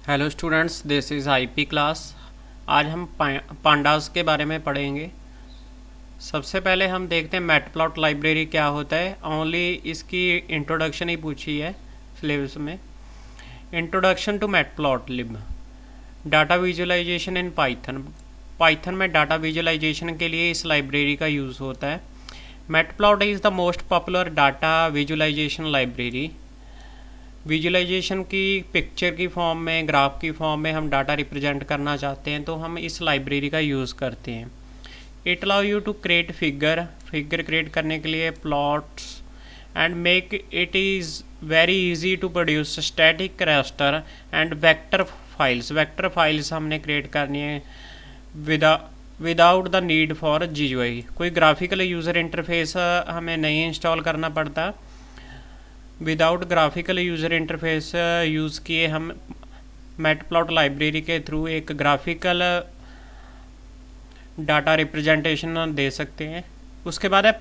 Hello students, this is IP class. आज हम pandas के बारे में पढ़ेंगे। सबसे पहले हम देखते हैं मैटप्लॉट लाइब्रेरी क्या होता है। ओनली इसकी इंट्रोडक्शन ही पूछी है सिलेबस में। Introduction to matplotlib. Data visualisation in Python. Python में डाटा विजुअलाइजेशन के लिए इस लाइब्रेरी का यूज़ होता है। Matplot is the most popular data visualisation library. Visualisation की पिक्चर की फॉर्म में, ग्राफ की फॉर्म में हम डाटा रिप्रेजेंट करना चाहते हैं तो हम इस लाइब्रेरी का यूज़ करते हैं। It allow you to create figure create करने के लिए plots and make it is very easy to produce static raster and vector files हमने क्रिएट करनी है without the need for GUI। कोई ग्राफिकल यूज़र इंटरफेस हमें नहीं इंस्टॉल करना पड़ता। Without graphical user interface use किए हम मैटप्लॉट लाइब्रेरी के थ्रू एक ग्राफिकल डाटा रिप्रेजेंटेशन दे सकते हैं। उसके बाद है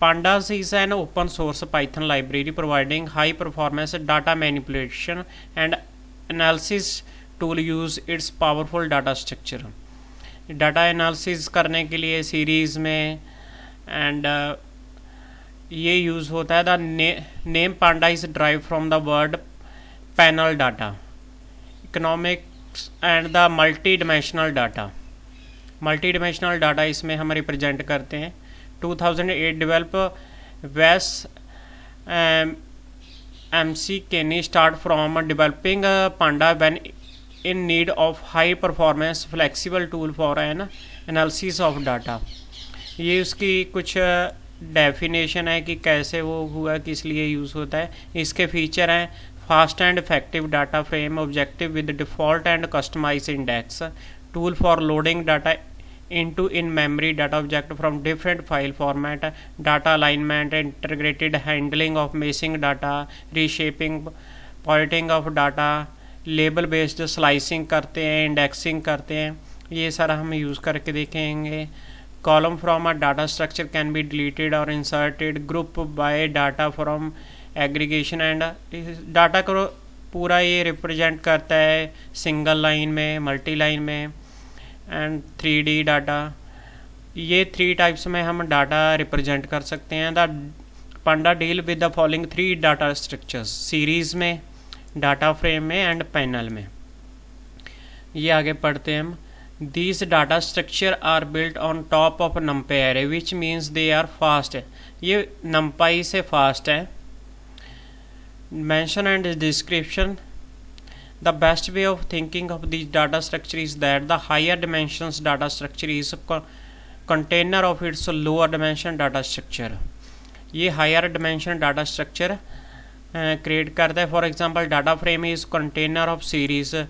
pandas is an open source Python library providing high performance data manipulation and analysis tool use it's powerful data structure. Data analysis करने के लिए सीरीज़ में एंड ये यूज़ होता है। The name Panda is drive from the word panel data economics and the multi dimensional data इसमें हम represent करते हैं। 2008 डेवलप वेस MC केनी start from developing Panda when in need of high performance flexible tool for an analysis of data. ये उसकी कुछ definition है कि कैसे वो हुआ, किस लिए यूज़ होता है। इसके फीचर हैं fast and effective data frame, objective with default and customise index, tool for loading data into in memory data object from different file format, data alignment, integrated handling of missing data, reshaping pointing of data, label based slicing करते हैं, indexing करते हैं। ये सारा हम use करके देखेंगे। Column from a data structure can be deleted or inserted. Group by data from aggregation and data को पूरा ये रिप्रेजेंट करता है सिंगल लाइन में, मल्टी लाइन में एंड 3D डाटा। ये 3 टाइप्स में हम डाटा रिप्रेजेंट कर सकते हैं। The Panda deal with the following 3 data structures, series में, डाटा फ्रेम में एंड पैनल में। ये आगे पढ़ते हैं हम। These data structure are built on top of NumPy array which means they are fast। ये NumPy से fast है। Mention and description। The best way of thinking of these data structure is that the higher dimensions data structure is container of its lower dimension data structure। ये higher dimension data structure create करता है। For example, data frame is container of series।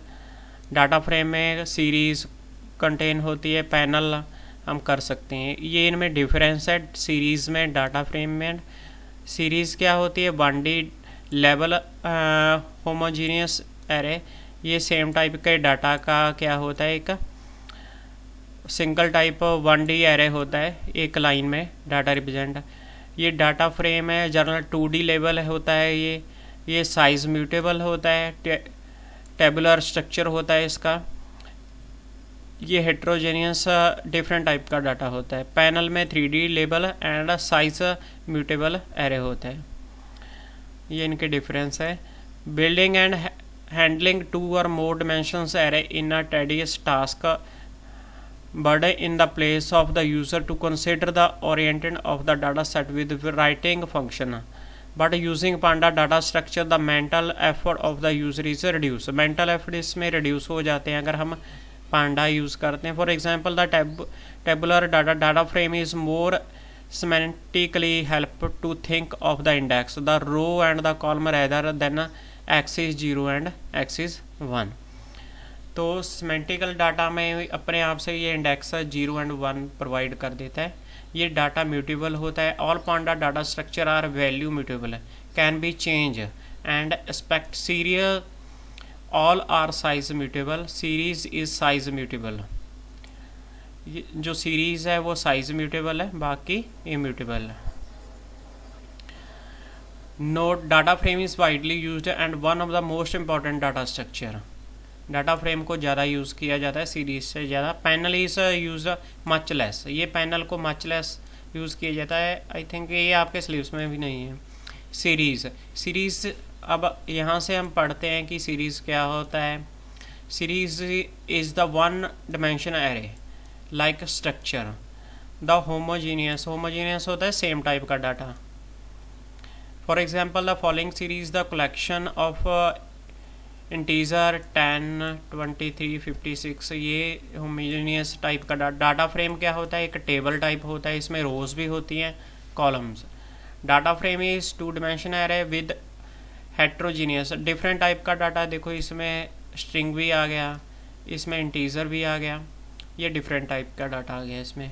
Data frame में series contain होती है, panel हम कर सकते हैं। ये इनमें डिफरेंस है सीरीज़ में, डाटा फ्रेम में। सीरीज़ क्या होती है? 1D level homogeneous array. ये सेम टाइप के डाटा का क्या होता है, एक सिंगल टाइप 1D एरे होता है एक लाइन में डाटा रिप्रेजेंट। ये डाटा फ्रेम है, जनरल 2D लेवल होता है। ये साइज़ म्यूटेबल होता है, टेबुलर स्ट्रक्चर होता है इसका। ये हेट्रोजेनियस डिफरेंट टाइप का डाटा होता है। पैनल में 3D label and size mutable array होता है। ये इनके डिफरेंस है। Building and handling 2 or more dimensions array in a tedious task but in the place of the user to consider the oriented of the data set with writing function but using panda data structure the mental effort of the user is reduce. Mental effort इसमें reduce हो जाते हैं अगर हम panda use करते हैं। For example the tabular data frame is more semantically help to think of the index, the row and the column rather than axis 0 and axis 1। तो semantical data में अपने आप से ये इंडेक्स 0 एंड 1 प्रोवाइड कर देता है। ये डाटा म्यूटेबल होता है। All panda data structure are value mutable, can be change and expect serial. All are size mutable, series is size mutable. जो सीरीज है वो साइज म्यूटेबल है, बाकी इम्यूटेबल है। Note: data frame is widely used and one of the most important data structure. Data frame को ज़्यादा use किया जाता है सीरीज से ज़्यादा। Panel is use much less, ये पैनल को मच लेस यूज़ किया जाता है। आई थिंक ये आपके सिलेबस में भी नहीं है। सीरीज़ अब यहाँ से हम पढ़ते हैं कि सीरीज़ क्या होता है। Series is the one dimension array like structure. The homogeneous होता है सेम टाइप का data. For example the following series the collection of integer 10, 23, 56, ये होमोजीनियस टाइप का डाटा फ्रेम क्या होता है, एक टेबल टाइप होता है, इसमें रोज भी होती हैं, columns. Data frame is two dimension array with heterogeneous, different type का डाटा। देखो इसमें स्ट्रिंग भी आ गया, इसमें इंटीजर भी आ गया, ये डिफरेंट टाइप का डाटा आ गया इसमें।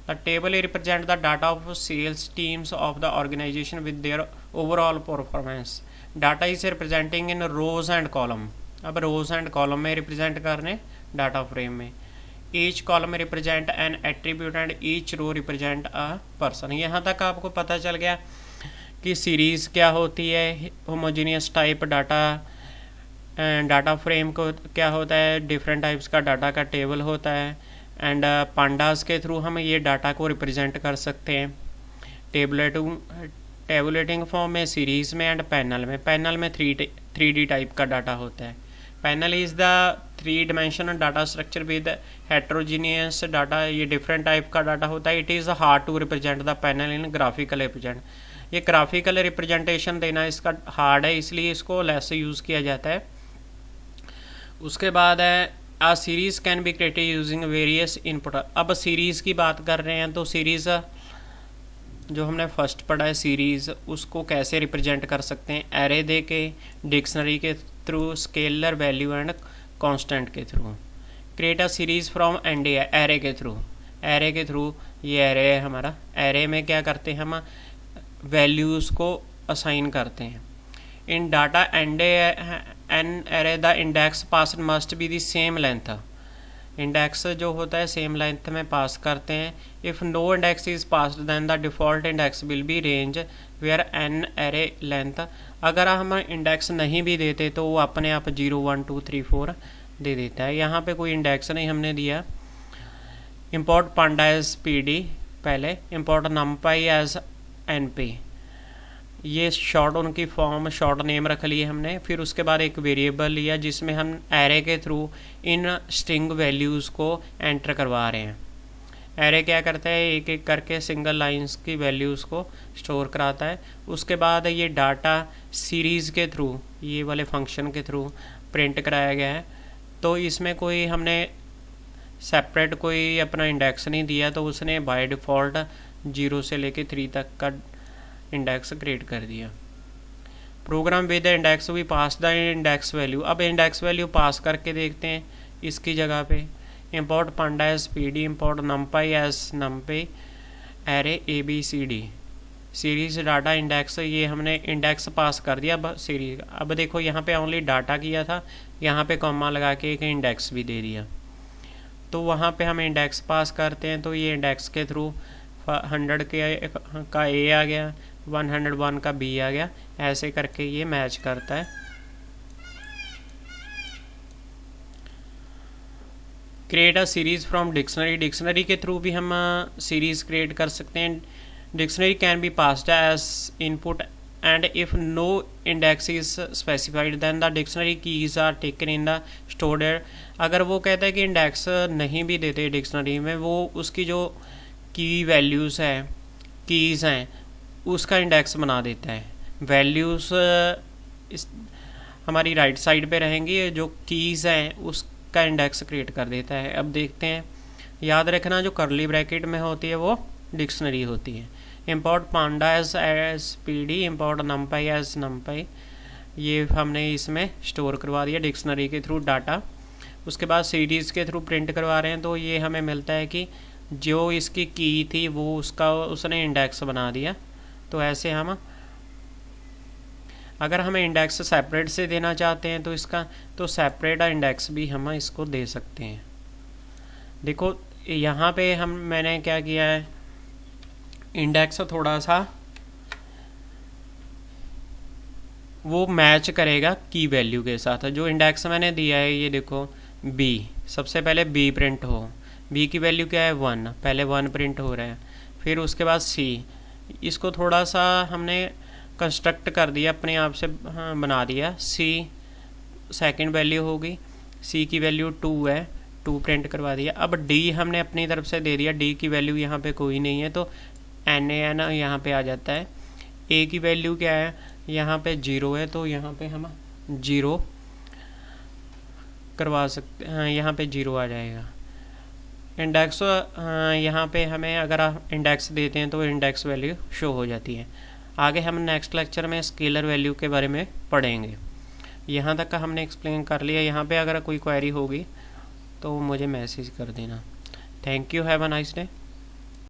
The table represent the data of sales teams of the organisation with their overall performance. Data is representing in rows and column. अब रोज एंड कॉलम में रिप्रेजेंट करने डाटा फ्रेम में। Each column represent an attribute and each row represent a person. यहाँ तक आपको पता चल गया कि सीरीज़ क्या होती है, होमोजीनियस टाइप डाटा फ्रेम को क्या होता है, डिफरेंट टाइप्स का डाटा का टेबल होता है, एंड पांडास के थ्रू हम ये डाटा को रिप्रेजेंट कर सकते हैं। टेबुलेटिंग फॉर्म में, सीरीज़ में एंड पैनल में 3D टाइप का डाटा होता है। Panel is the 3 dimensional data structure with heterogeneous data, ये डिफरेंट टाइप का डाटा होता है। It is hard to represent the panel in graphical represent. ये ग्राफिकल रिप्रेजेंटेशन देना इसका हार्ड है, इसलिए इसको लेस यूज़ किया जाता है। उसके बाद है a series can be created using various input. अब सीरीज़ की बात कर रहे हैं तो सीरीज़ जो हमने फर्स्ट पढ़ा है सीरीज़, उसको कैसे रिप्रेजेंट कर सकते हैं, एरे दे के, डिक्शनरी के through, scalar value and constant के through. Create a series from and array के थ्रू ये एरे है हमारा। एरे में क्या करते हैं हम, वैल्यूज़ को असाइन करते हैं। In data and an array the index pass must be the same length. Index जो होता है सेम लेंथ में पास करते हैं। If no index is passed then the default index will be range where an array length. अगर हम index नहीं भी देते तो वो अपने आप 0, 1, 2, 3, 4 दे देता है। यहाँ पे कोई इंडेक्स नहीं हमने दिया। इम्पोर्ट पांडा एज PD पहले, इम्पोर्ट नमपाई एज NP, ये शॉर्ट उनकी फॉर्म शॉर्ट नेम रख लिए हमने। फिर उसके बाद एक वेरिएबल लिया जिसमें हम एरे के थ्रू इन स्ट्रिंग वैल्यूज़ को एंटर करवा रहे हैं। एरे क्या करता है, एक एक करके सिंगल लाइंस की वैल्यूज़ को स्टोर कराता है। उसके बाद ये डाटा सीरीज़ के थ्रू, ये वाले फंक्शन के थ्रू प्रिंट कराया गया है। तो इसमें कोई हमने सेपरेट कोई अपना इंडेक्स नहीं दिया, तो उसने बाय डिफ़ॉल्ट 0 से लेके 3 तक का इंडेक्स क्रिएट कर दिया। प्रोग्राम विद इंडेक्स भी पास द इंडेक्स वैल्यू। अब इंडेक्स वैल्यू पास करके देखते हैं इसकी जगह पे। Import panda as PD, import numpy as numpy, array ABCD, series data index, ये हमने इंडेक्स पास कर दिया अब सीरीज। अब देखो यहाँ पे ओनली डाटा किया था, यहाँ पे कॉमा लगा के एक इंडेक्स भी दे दिया। तो वहाँ पे हम इंडेक्स पास करते हैं तो ये इंडेक्स के थ्रू 100 का A आ गया, 101 का B आ गया, ऐसे करके ये मैच करता है। Create a series from dictionary, dictionary के थ्रू भी हम सीरीज़ क्रिएट कर सकते हैं। Dictionary can be passed as input and if no index is specified then the dictionary keys are taken in the stored. अगर वो कहता है कि इंडेक्स नहीं भी देते डिक्शनरी में, वो उसकी जो की वैल्यूज़ हैं, कीज़ हैं, उसका इंडेक्स बना देता है। वैल्यूज़ इस हमारी राइट साइड पे रहेंगी, जो कीज़ हैं उसका इंडेक्स क्रिएट कर देता है। अब देखते हैं, याद रखना जो करली ब्रैकेट में होती है वो डिक्शनरी होती है। Import panda as PD, import numpy as numpy, ये हमने इसमें स्टोर करवा दिया डिक्शनरी के थ्रू डाटा। उसके बाद सीरीज़ के थ्रू प्रिंट करवा रहे हैं तो ये हमें मिलता है कि जो इसकी की थी वो उसने इंडेक्स बना दिया। तो ऐसे हम, अगर हमें इंडेक्स सेपरेट से देना चाहते हैं तो इसका तो सेपरेट इंडेक्स भी हम इसको दे सकते हैं। देखो यहाँ पे मैंने क्या किया है, इंडेक्स थोड़ा सा वो मैच करेगा की वैल्यू के साथ। जो इंडेक्स मैंने दिया है ये देखो बी, सबसे पहले बी प्रिंट हो, बी की वैल्यू क्या है 1, पहले 1 प्रिंट हो रहा है। फिर उसके बाद सी, इसको थोड़ा सा हमने कंस्ट्रक्ट कर दिया, अपने आप से बना दिया। सी सेकंड वैल्यू होगी, सी की वैल्यू 2 है, 2 प्रिंट करवा दिया। अब डी हमने अपनी तरफ से दे दिया, डी की वैल्यू यहाँ पे कोई नहीं है तो एन ए एन यहाँ पे आ जाता है। ए की वैल्यू क्या है, यहाँ पे 0 है तो यहाँ पे हम 0 करवा सकते हैं, यहाँ पे 0 आ जाएगा। इंडेक्स यहाँ पे हमें अगर आप इंडेक्स देते हैं तो इंडेक्स वैल्यू शो हो जाती है। आगे हम नेक्स्ट लेक्चर में स्केलर वैल्यू के बारे में पढ़ेंगे। यहाँ तक का हमने एक्सप्लेन कर लिया। यहाँ पे अगर कोई क्वेरी होगी तो मुझे मैसेज कर देना। Thank you, have a nice day.